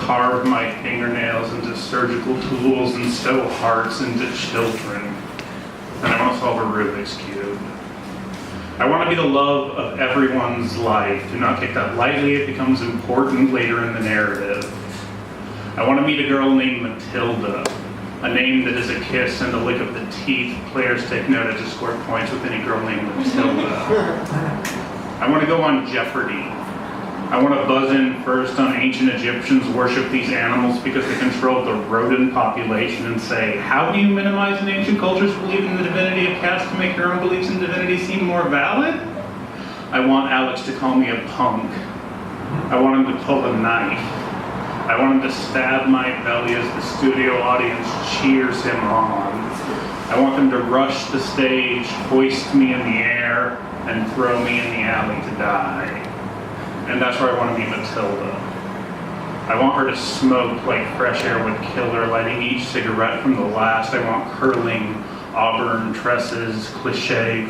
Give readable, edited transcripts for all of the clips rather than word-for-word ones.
carve my fingernails into surgical tools and sew hearts into children. And I want to solve a Rubik's Cube. I want to be the love of everyone's life. Do not take that lightly, it becomes important later in the narrative. I want to meet a girl named Matilda, a name that is a kiss and a lick of the teeth. Players take note to score points with any girl named Matilda. I want to go on Jeopardy! I want to buzz in first on ancient Egyptians worship these animals because they control the rodent population and say, how do you minimize an ancient culture's belief in the divinity of cats to make your own beliefs in divinity seem more valid? I want Alex to call me a punk. I want him to pull a knife. I want him to stab my belly as the studio audience cheers him on. I want them to rush the stage, hoist me in the air, and throw me in the alley to die. And that's where I want to meet Matilda. I want her to smoke like fresh air would kill her, lighting each cigarette from the last. I want curling auburn tresses, cliche,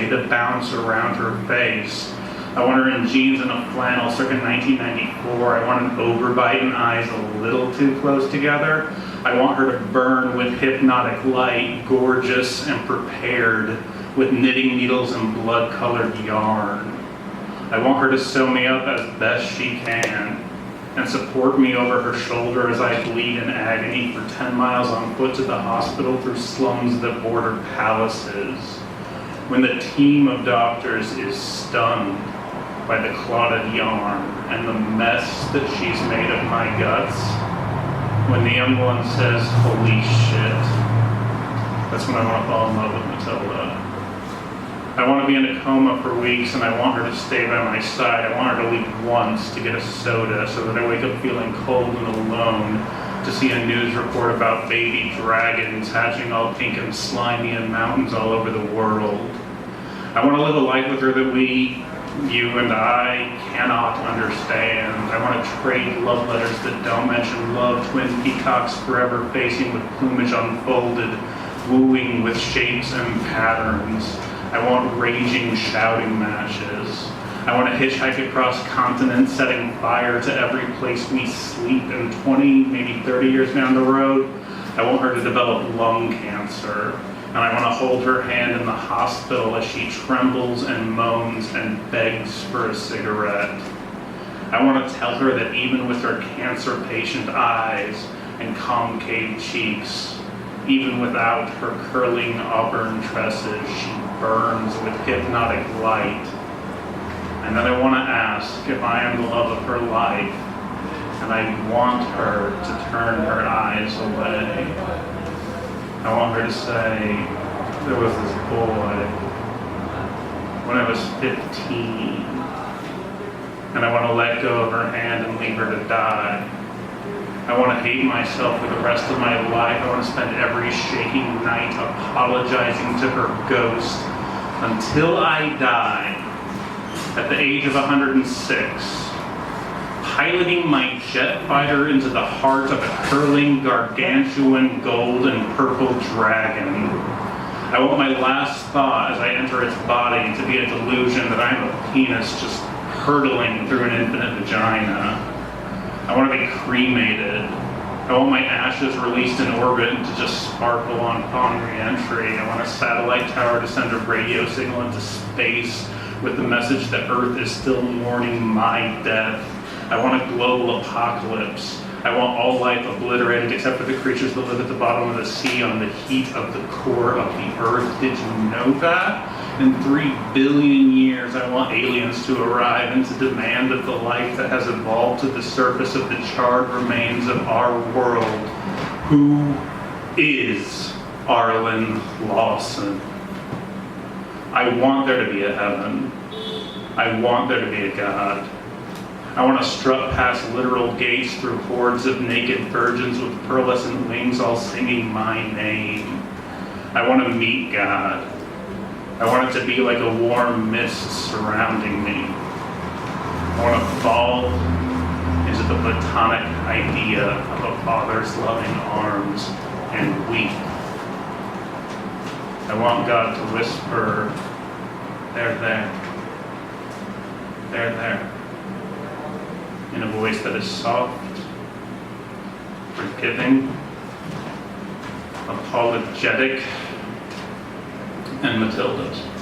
to bounce around her face. I want her in jeans and a flannel circa 1994. I want an overbite and eyes a little too close together. I want her to burn with hypnotic light, gorgeous and prepared, with knitting needles and blood-colored yarn. I want her to sew me up as best she can and support me over her shoulder as I bleed in agony for 10 miles on foot to the hospital through slums that border palaces. When the team of doctors is stunned by the clotted yarn and the mess that she's made of my guts, when the young one says, holy shit, that's when I want to fall in love with Matilda. I want to be in a coma for weeks and I want her to stay by my side. I want her to leave once to get a soda so that I wake up feeling cold and alone, to see a news report about baby dragons hatching all pink and slimy in mountains all over the world. I want to live a life with her that you and I cannot understand. I want to trade love letters that don't mention love, twin peacocks forever facing with plumage unfolded, wooing with shapes and patterns. I want raging shouting matches. I want to hitchhike across continents, setting fire to every place we sleep, and 20, maybe 30 years down the road, I want her to develop lung cancer. And I want to hold her hand in the hospital as she trembles and moans and begs for a cigarette. I want to tell her that even with her cancer patient eyes and concave cheeks, even without her curling auburn tresses, she burns with hypnotic light. And then I want to ask if I am the love of her life, and I want her to turn her eyes away. I want her to say, there was this boy when I was 15, and I want to let go of her hand and leave her to die. I want to hate myself for the rest of my life. I want to spend every shaking night apologizing to her ghost until I die at the age of 106. Piloting my jet fighter into the heart of a curling, gargantuan, gold and purple dragon. I want my last thought as I enter its body to be a delusion that I'm a penis just hurtling through an infinite vagina. I want to be cremated. I want my ashes released in orbit to just sparkle upon re-entry. I want a satellite tower to send a radio signal into space with the message that Earth is still mourning my death. I want a global apocalypse. I want all life obliterated except for the creatures that live at the bottom of the sea on the heat of the core of the earth. Did you know that? In 3 billion years, I want aliens to arrive and to demand of the life that has evolved to the surface of the charred remains of our world. Who is Arlen Lawson? I want there to be a heaven. I want there to be a God. I want to strut past literal gates through hordes of naked virgins with pearlescent wings all singing my name. I want to meet God. I want it to be like a warm mist surrounding me. I want to fall into the platonic idea of a father's loving arms and weep. I want God to whisper, "They're there. They're there," in a voice that is soft forgiving, apologetic, and Matilda's.